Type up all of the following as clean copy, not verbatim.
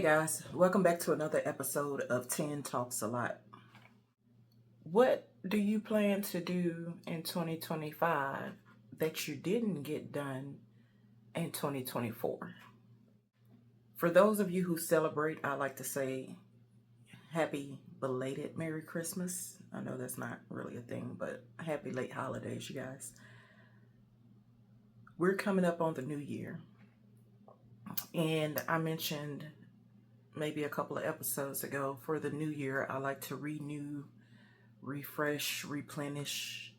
guys, welcome back to another episode of Tenn Talks a Lot. What do you plan to do in 2025 that you didn't get done in 2024? For those of you who celebrate, I like to say happy belated Merry Christmas. I know that's not really a thing, but happy late holidays, you guys. We're coming up on the new year. And I mentioned maybe a couple of episodes ago, for the new year, I like to renew, refresh, replenish,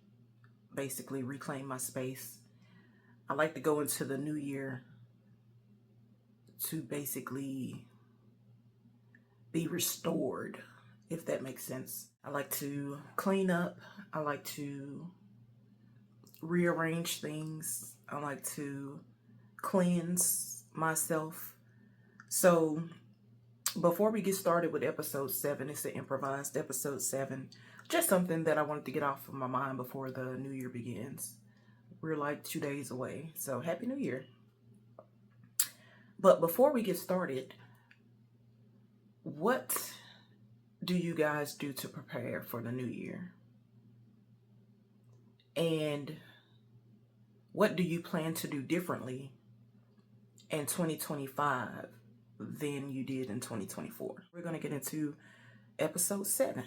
basically reclaim my space. I like to go into the new year to basically be restored, if that makes sense. I like to clean up. I like to rearrange things. I like to cleanse myself. So before we get started with episode 7, it's an improvised episode 7. Just something that I wanted to get off of my mind before the new year begins. We're like 2 days away, so Happy New Year. But before we get started, what do you guys do to prepare for the new year? And what do you plan to do differently in 2025 than you did in 2024? We're going to get into episode 7.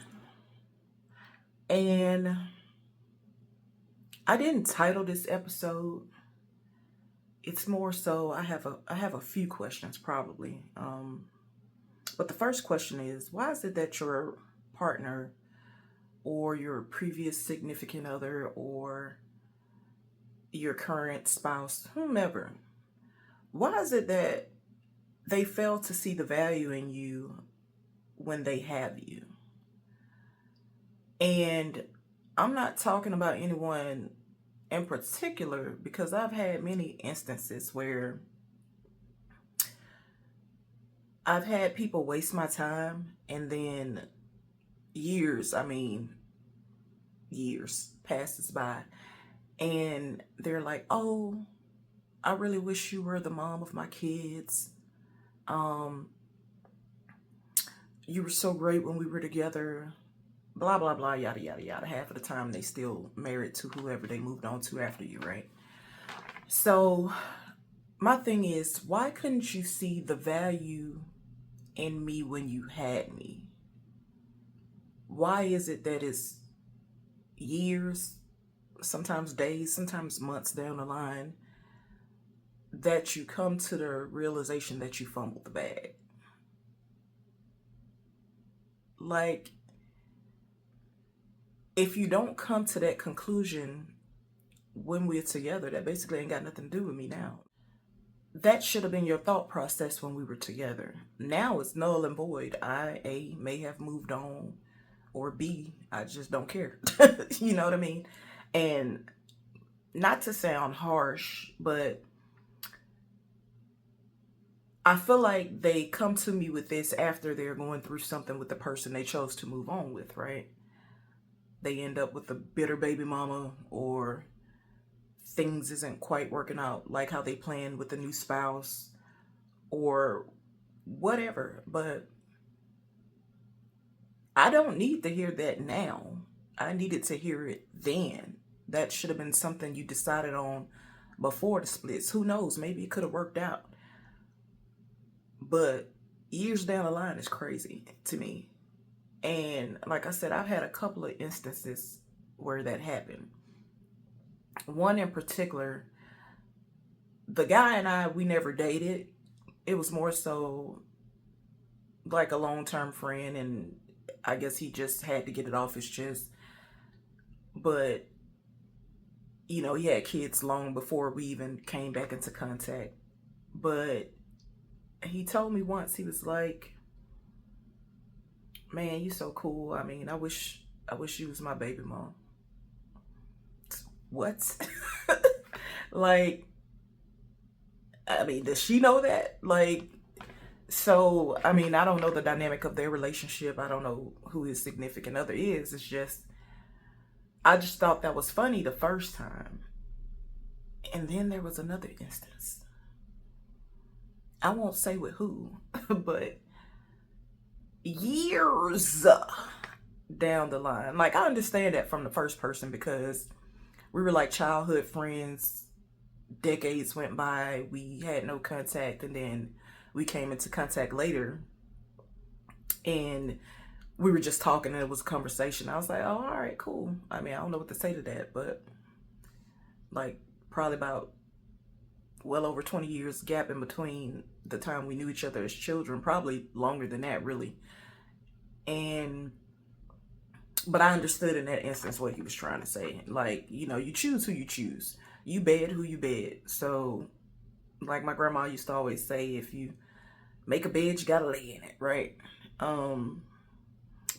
And I didn't title this episode. It's more so I have a few questions probably. But the first question is, why is it that your partner or your previous significant other or your current spouse, whomever, why is it that they fail to see the value in you when they have you? And I'm not talking about anyone in particular, because I've had many instances where I've had people waste my time, and then years passes by, and they're like, oh, I really wish you were the mom of my kids. You were so great when we were together. Blah, blah, blah, yada, yada, yada. Half of the time they still married to whoever they moved on to after you, right? So my thing is, why couldn't you see the value in me when you had me? Why is it that it's years, sometimes days, sometimes months down the line that you come to the realization that you fumbled the bag? Like, if you don't come to that conclusion when we're together, that basically ain't got nothing to do with me now. That should have been your thought process when we were together. Now it's null and void. A, may have moved on, or B, I just don't care. You know what I mean? And not to sound harsh, but I feel like they come to me with this after they're going through something with the person they chose to move on with, right? They end up with a bitter baby mama, or things isn't quite working out like how they planned with the new spouse, or whatever. But I don't need to hear that now. I needed to hear it then. That should have been something you decided on before the splits. Who knows? Maybe it could have worked out. But years down the line is crazy to me. And like I said, I've had a couple of instances where that happened. One in particular, the guy and I, we never dated. It was more so like a long-term friend, and I guess he just had to get it off his chest. But, you know, he had kids long before we even came back into contact. But he told me once, he was like, man, you so cool. I mean, I wish you was my baby mom. What? Like, I mean, does she know that? Like, so, I mean, I don't know the dynamic of their relationship. I don't know who his significant other is. It's just, I just thought that was funny the first time. And then there was another instance. I won't say with who, but years down the line. Like, I understand that from the first person because we were like childhood friends. Decades went by, we had no contact, and then we came into contact later, and we were just talking, and it was a conversation. I was like, oh, all right, cool. I mean, I don't know what to say to that, but like probably about well over 20 years gap in between the time we knew each other as children, probably longer than that, really. And but I understood in that instance what he was trying to say. Like, you choose who you choose. You bed who you bed. So, like my grandma used to always say, if you make a bed, you gotta lay in it, right? Um,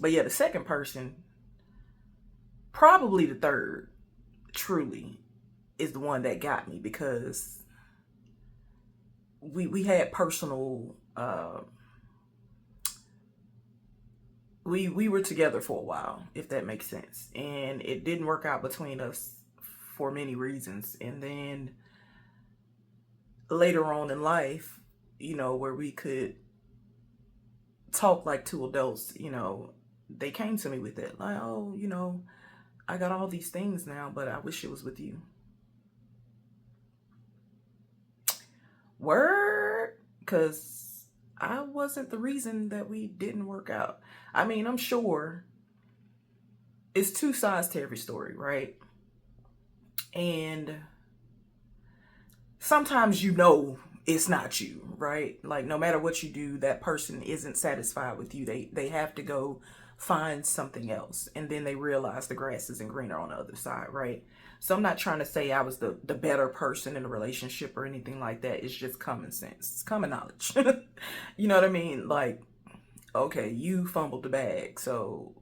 but yeah, the second person, probably the third, truly, is the one that got me because we had personal. We were together for a while, if that makes sense, and it didn't work out between us for many reasons. And then later on in life, where we could talk like two adults, they came to me with it, like, oh, I got all these things now, but I wish it was with you. Word, because I wasn't the reason that we didn't work out. I mean, I'm sure it's two sides to every story, right? And sometimes it's not you, right? Like, no matter what you do, that person isn't satisfied with you. They have to go find something else, and then they realize the grass isn't greener on the other side, right? So I'm not trying to say I was the better person in a relationship or anything like that. It's just common sense. It's common knowledge. You know what I mean? Like, okay, you fumbled the bag. So,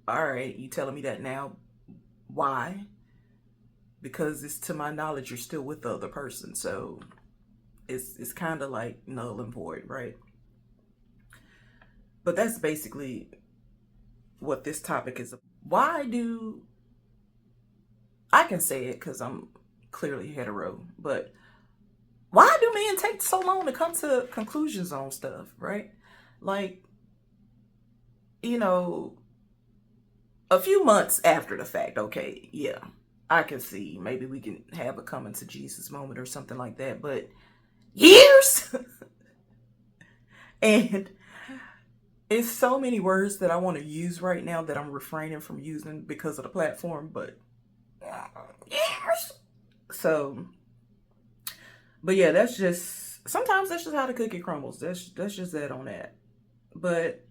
all right, you telling me that now. Why? Because it's, to my knowledge, you're still with the other person. So it's kind of like null and void, right? But that's basically what this topic is. Why do I can say it because I'm clearly hetero, but why do men take so long to come to conclusions on stuff, right? Like, you know, a few months after the fact, okay, yeah, I can see maybe we can have a coming to Jesus moment or something like that, but years? And it's so many words that I want to use right now that I'm refraining from using because of the platform, but years. So, but yeah, sometimes that's just how the cookie crumbles. That's just that on that. But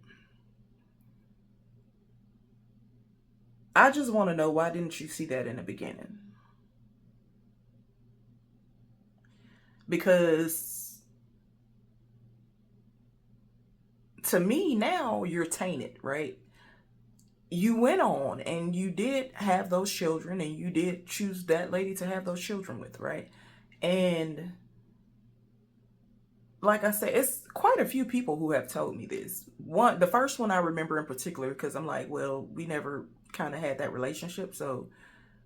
I just want to know, why didn't you see that in the beginning? Because to me now you're tainted, right? You went on and you did have those children, and you did choose that lady to have those children with, right? And like I said, it's quite a few people who have told me this. The first one I remember in particular, because I'm like, well, we never kind of had that relationship, so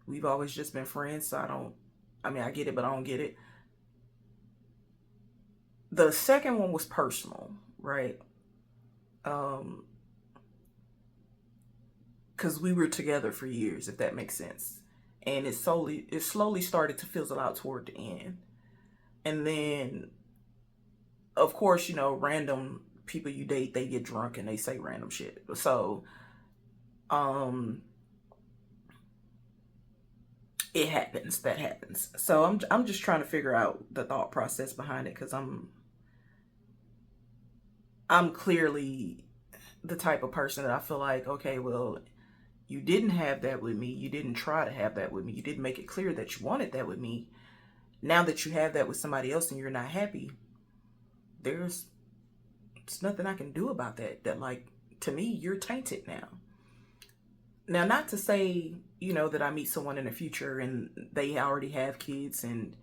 we've always just been friends. So I mean, I get it, but I don't get it. The second one was personal, right? Um, because we were together for years, if that makes sense, and it slowly started to fizzle out toward the end, and then of course, random people you date, they get drunk and they say random shit. So, um, it happens. That happens. So I'm just trying to figure out the thought process behind it, because I'm clearly the type of person that I feel like, okay, well, you didn't have that with me. You didn't try to have that with me. You didn't make it clear that you wanted that with me. Now that you have that with somebody else and you're not happy, there's nothing I can do about that. That, like, to me, you're tainted now. Now, not to say, that I meet someone in the future and they already have kids and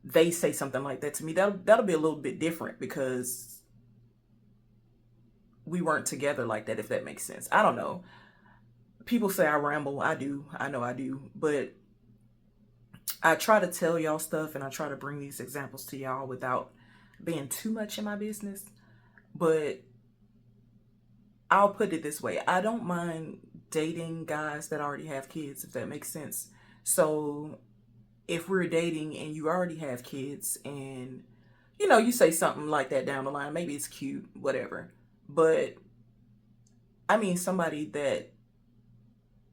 they say something like that to me. That'll be a little bit different, because we weren't together like that, if that makes sense. I don't know. People say I ramble. I do. I know I do. But I try to tell y'all stuff, and I try to bring these examples to y'all without being too much in my business. But I'll put it this way. I don't mind dating guys that already have kids, if that makes sense. So if we're dating and you already have kids and you say something like that down the line, maybe it's cute, whatever. But I mean somebody that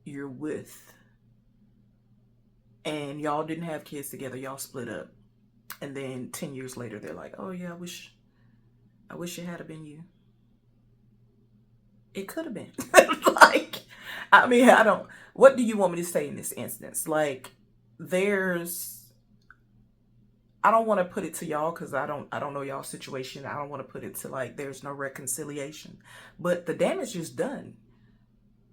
you're with and y'all didn't have kids together, y'all split up. And then 10 years later they're like, "Oh yeah, I wish it had been you." It could have been. Like, I mean, I don't. What do you want me to say in this instance? Like, there's. I don't want to put it to y'all because I don't know y'all situation. I don't want to put it to like there's no reconciliation, but the damage is done.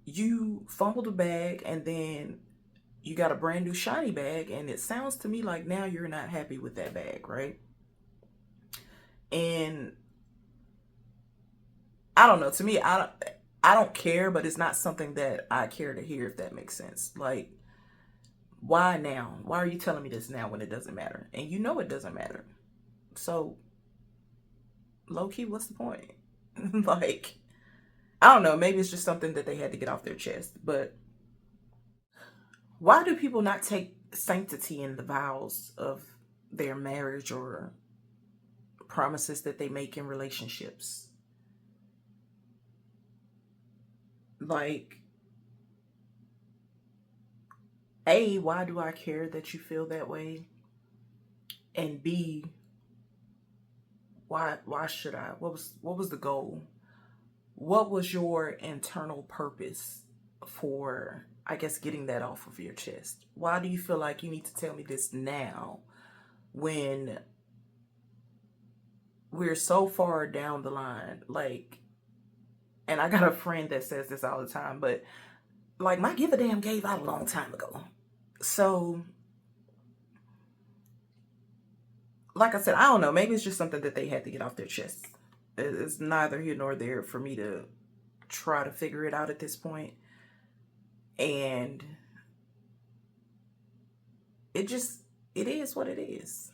You fumbled a bag and then you got a brand new shiny bag, and it sounds to me like now you're not happy with that bag, right? And I don't know. To me, I don't care, but it's not something that I care to hear, if that makes sense. Like, why now? Why are you telling me this now when it doesn't matter? And you know it doesn't matter. So, low key, what's the point? Like, I don't know. Maybe it's just something that they had to get off their chest. But why do people not take sanctity in the vows of their marriage or promises that they make in relationships? Like, A, why do I care that you feel that way? And B, why should I? What was the goal? What was your internal purpose for, I guess, getting that off of your chest? Why do you feel like you need to tell me this now when we're so far down the line? Like, and I got a friend that says this all the time, but like my give a damn gave out a long time ago. So, like I said, I don't know. Maybe it's just something that they had to get off their chest. It's neither here nor there for me to try to figure it out at this point. And it just, it is what it is.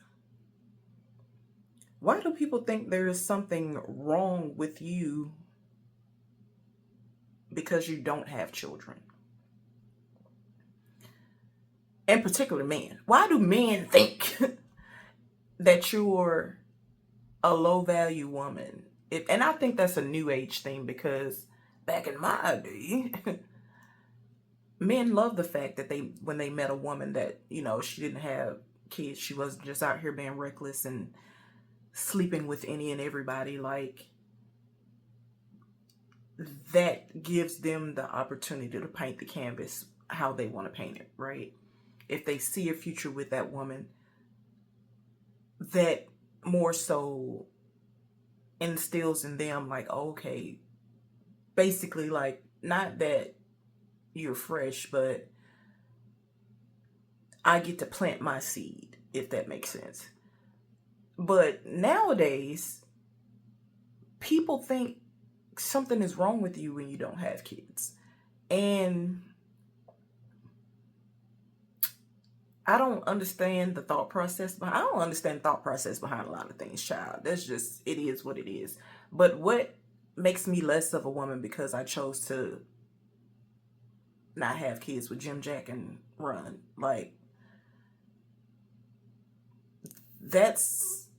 Why do people think there is something wrong with you because you don't have children? In particular, men. Why do men think that you're a low value woman? And I think that's a new age thing because back in my day, men love the fact that when they met a woman that, she didn't have kids, she wasn't just out here being reckless and sleeping with any and everybody, like, that gives them the opportunity to paint the canvas how they want to paint it, right? If they see a future with that woman, that more so instills in them like, okay, basically, like, not that you're fresh, but I get to plant my seed, if that makes sense. But nowadays, people think something is wrong with you when you don't have kids. And I don't understand the thought process behind. I don't understand the thought process behind a lot of things, child. That's just, it is what it is. But what makes me less of a woman because I chose to not have kids with Jim, Jack, and run? Like, that's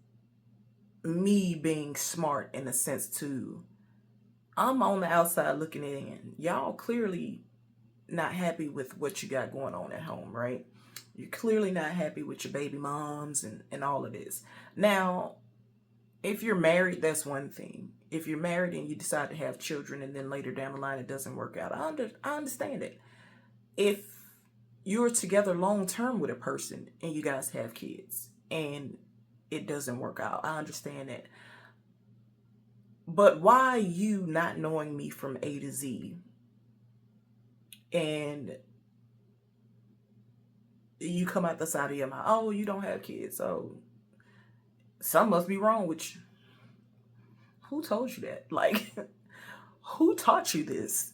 me being smart in a sense too. I'm on the outside looking in. Y'all clearly not happy with what you got going on at home, right? You're clearly not happy with your baby moms and all of this. Now, if you're married, that's one thing. If you're married and you decide to have children and then later down the line it doesn't work out, I understand it. If you're together long term with a person and you guys have kids and it doesn't work out, I understand that. But why you not knowing me from A to Z and you come out the side of your mouth, oh, you don't have kids, so something must be wrong with you. Who told you that? Like, who taught you this?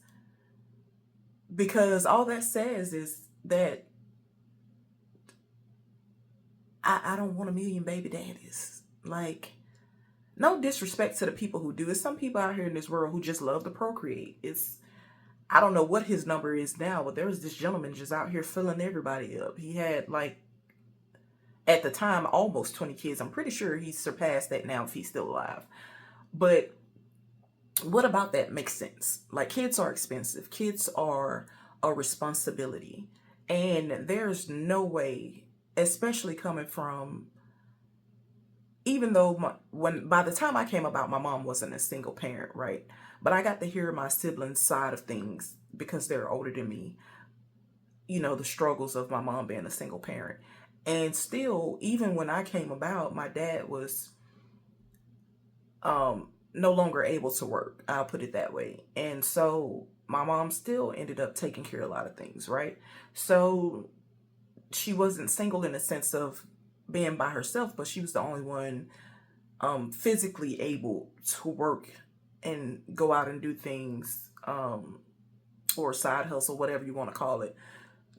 Because all that says is that I don't want a million baby daddies. Like, No disrespect to the people who do. There's some people out here in this world who just love to procreate. I don't know what his number is now, but there was this gentleman just out here filling everybody up. He had, like, at the time, almost 20 kids. I'm pretty sure he's surpassed that now if he's still alive. But what about that makes sense? Like, kids are expensive. Kids are a responsibility. And there's no way, especially coming from, even though by the time I came about, my mom wasn't a single parent, right? But I got to hear my siblings' side of things because they're older than me. The struggles of my mom being a single parent. And still, even when I came about, my dad was no longer able to work. I'll put it that way. And so my mom still ended up taking care of a lot of things, right? So she wasn't single in the sense of being by herself, but she was the only one physically able to work and go out and do things, or side hustle, whatever you want to call it,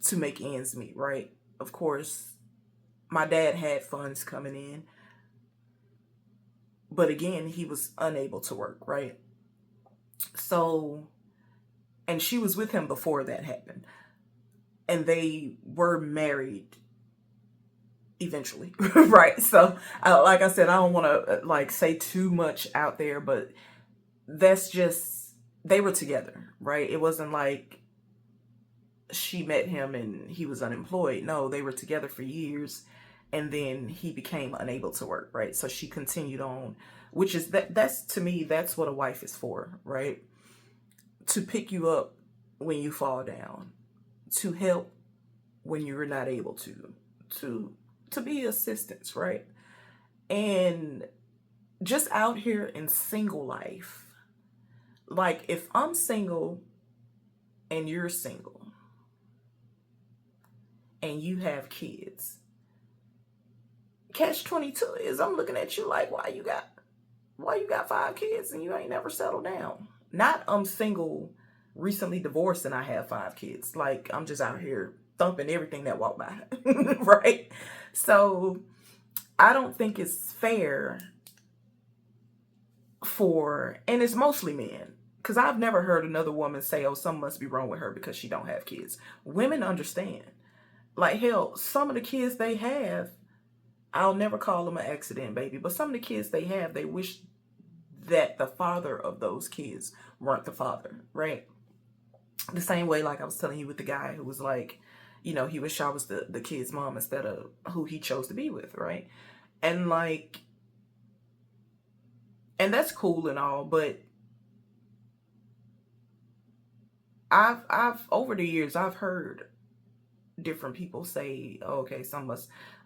to make ends meet, right? Of course, my dad had funds coming in, but again, he was unable to work, right? So, and she was with him before that happened, and they were married eventually, right? So, like I said, I don't want to like say too much out there, but that's just, they were together, right? It wasn't like she met him and he was unemployed. No, they were together for years, and then he became unable to work, right? So she continued on, which is that's to me, that's what a wife is for, right? To pick you up when you fall down, to help when you're not able to be assistance, right? And just out here in single life, like if I'm single and you're single and you have kids, catch 22 is I'm looking at you like, why you got 5 kids and you ain't never settled down? Not I'm single, recently divorced, and I have 5 kids. Like, I'm just out here thumping everything that walk by, right? So I don't think it's fair and it's mostly men, because I've never heard another woman say, oh, something must be wrong with her because she don't have kids. Women understand. Like, hell, some of the kids they have, I'll never call them an accident, baby, but some of the kids they have, they wish that the father of those kids weren't the father, right? The same way, like I was telling you with the guy who was like, he wished I was the kid's mom instead of who he chose to be with, right? And like, and that's cool and all, but I've over the years, I've heard different people say, oh, okay,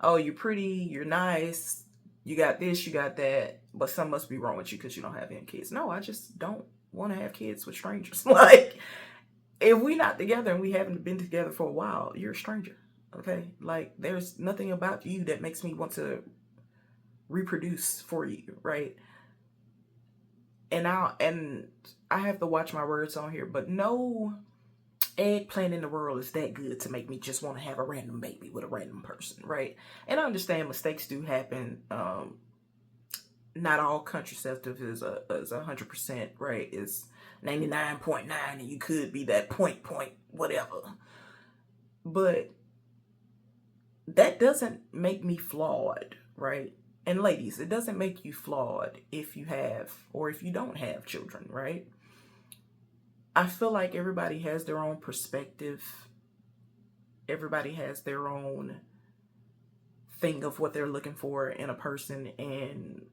oh, you're pretty, you're nice, you got this, you got that, but something must be wrong with you because you don't have any kids. No, I just don't want to have kids with strangers. Like, if we not together and we haven't been together for a while, you're a stranger, okay? Like, there's nothing about you that makes me want to reproduce for you, right? And I have to watch my words on here, but no eggplant in the world is that good to make me just want to have a random baby with a random person, right? And I understand mistakes do happen. Not all contraceptive is 100%, right? It's 99.9, and you could be that point whatever. But that doesn't make me flawed, right? And ladies, it doesn't make you flawed if you have or if you don't have children, right? I feel like everybody has their own perspective. Everybody has their own thing of what they're looking for in a person. And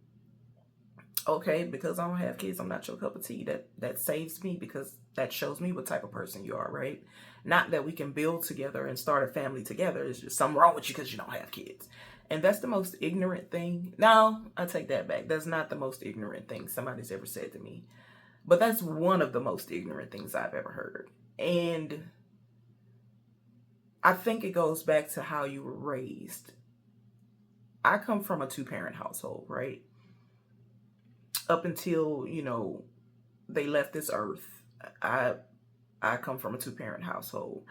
okay, because I don't have kids, I'm not your cup of tea. That saves me, because that shows me what type of person you are, right? Not that we can build together and start a family together. It's just something wrong with you because you don't have kids. And that's the most ignorant thing. No, I take that back. That's not the most ignorant thing somebody's ever said to me. But that's one of the most ignorant things I've ever heard. And I think it goes back to how you were raised. I come from a 2-parent household, right? Up until, they left this earth, I come from a 2-parent household.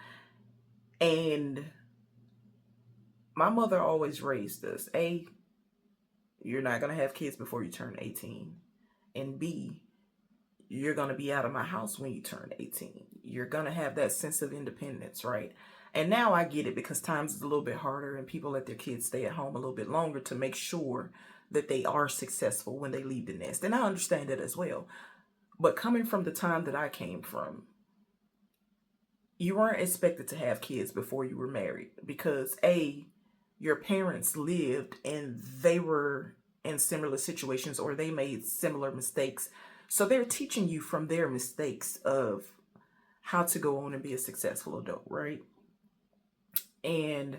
And my mother always raised us. you're not going to have kids before you turn 18. And B, you're going to be out of my house when you turn 18. You're going to have that sense of independence, right? And now I get it, because times is a little bit harder and people let their kids stay at home a little bit longer to make sure that they are successful when they leave the nest. And I understand that as well. But coming from the time that I came from, you weren't expected to have kids before you were married, because A, your parents lived and they were in similar situations, or they made similar mistakes. So they're teaching you from their mistakes of how to go on and be a successful adult, right? And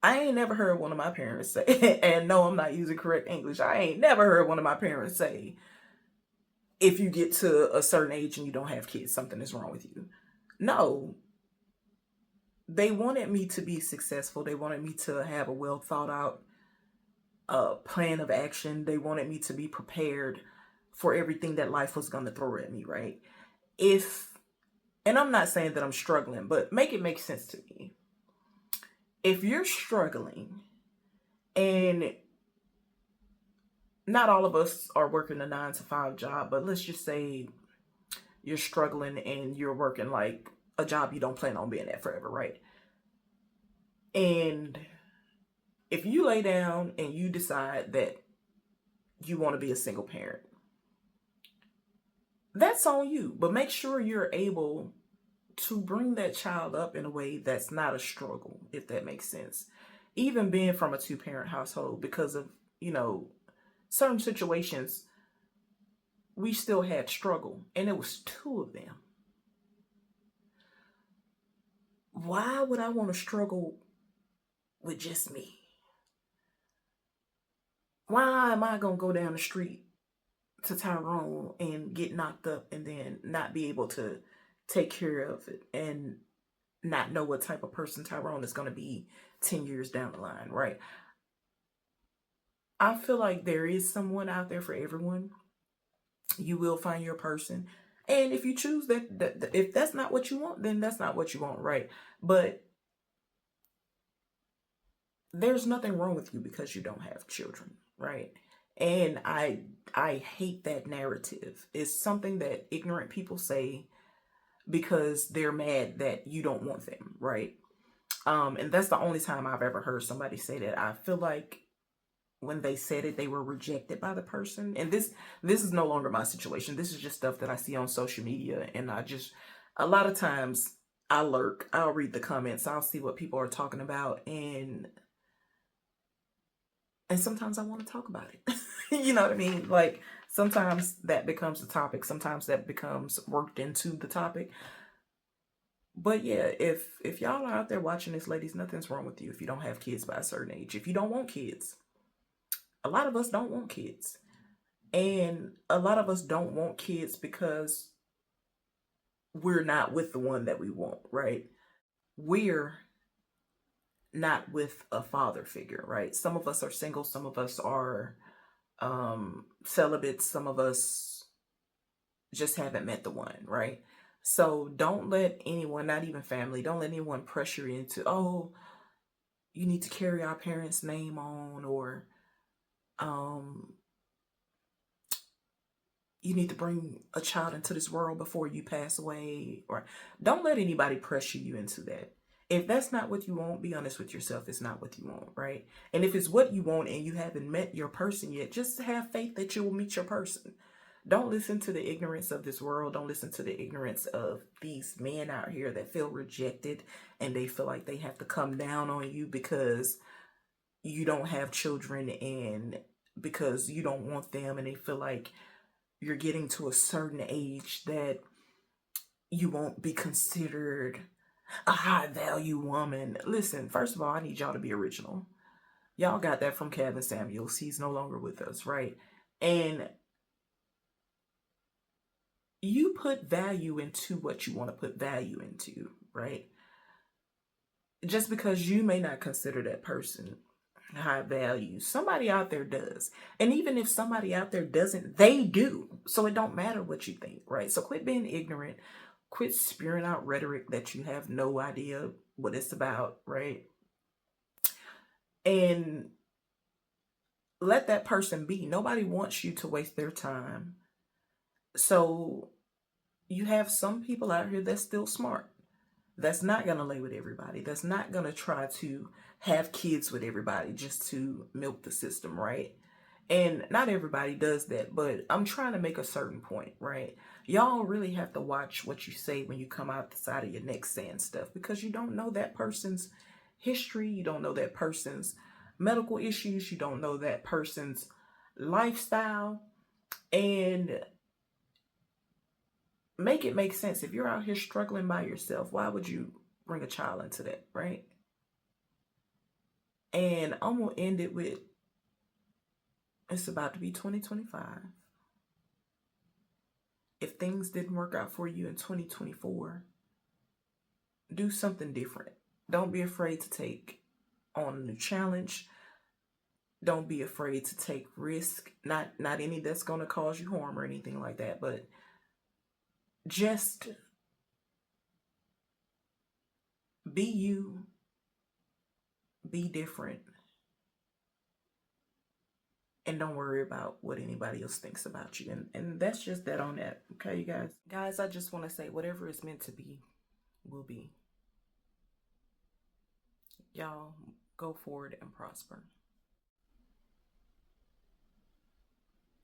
I ain't never heard one of my parents say, and no, I'm not using correct English. I ain't never heard one of my parents say, if you get to a certain age and you don't have kids, something is wrong with you. No, they wanted me to be successful. They wanted me to have a well thought out plan of action. They wanted me to be prepared for everything that life was going to throw at me, right? And I'm not saying that I'm struggling, but make it make sense to me. If you're struggling, and not all of us are working a 9 to 5 job, but let's just say you're struggling and you're working like a job you don't plan on being at forever, right? And if you lay down and you decide that you want to be a single parent, that's on you. But make sure you're able to bring that child up in a way that's not a struggle, if that makes sense. Even being from a 2-parent household, because of, certain situations, we still had struggle, and it was 2 of them. Why would I want to struggle with just me? Why am I going to go down the street to Tyrone and get knocked up and then not be able to take care of it and not know what type of person Tyrone is going to be 10 years down the line, right? I feel like there is someone out there for everyone. You will find your person. And if you choose that if that's not what you want, then that's not what you want, right? But there's nothing wrong with you because you don't have children, right? And I hate that narrative. It's something that ignorant people say because they're mad that you don't want them, right? And that's the only time I've ever heard somebody say that. I feel like when they said it, they were rejected by the person. And this is no longer my situation. This is just stuff that I see on social media, and a lot of times I lurk. I'll read the comments. I'll see what people are talking about, and sometimes I want to talk about it. You know what I mean? Like, sometimes that becomes the topic. Sometimes that becomes worked into the topic. But yeah, if y'all are out there watching this, ladies, nothing's wrong with you if you don't have kids by a certain age. If you don't want kids, a lot of us don't want kids. And a lot of us don't want kids because we're not with the one that we want, right? We're not with a father figure, right? Some of us are single, some of us are celibate, some of us just haven't met the one, right? So don't let anyone, not even family, don't let anyone pressure you into, oh, you need to carry our parents' name on, or you need to bring a child into this world before you pass away. Or don't let anybody pressure you into that. If that's not what you want, be honest with yourself. It's not what you want, right? And if it's what you want and you haven't met your person yet, just have faith that you will meet your person. Don't listen to the ignorance of this world. Don't listen to the ignorance of these men out here that feel rejected and they feel like they have to come down on you because you don't have children and because you don't want them, and they feel like you're getting to a certain age that you won't be considered a high value woman. Listen, first of all, I need y'all to be original. Y'all got that from Kevin Samuels. He's no longer with us, right? And you put value into what you want to put value into, right? Just because you may not consider that person high value, somebody out there does. And even if somebody out there doesn't, they do. So it don't matter what you think, right? So quit being ignorant. Quit spewing out rhetoric that you have no idea what it's about, right? and let that person be. Nobody wants you to waste their time. So you have some people out here that's still smart, that's not going to lay with everybody, that's not going to try to have kids with everybody just to milk the system, right? And not everybody does that, but I'm trying to make a certain point, right? Y'all really have to watch what you say when you come out the side of your neck saying stuff, because you don't know that person's history, you don't know that person's medical issues, you don't know that person's lifestyle, and make it make sense. If you're out here struggling by yourself, why would you bring a child into that, right? And I'm going to end it with, it's about to be 2025. If things didn't work out for you in 2024, do something different. Don't be afraid to take on a new challenge. Don't be afraid to take risk. Not any that's going to cause you harm or anything like that, but just be you, be different, and don't worry about what anybody else thinks about you. And that's just that on that. Okay, you guys. Guys, I just want to say whatever is meant to be will be. Y'all go forward and prosper.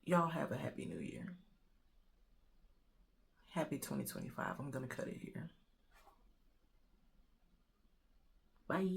Y'all have a happy new year. Happy 2025. I'm going to cut it here. Bye.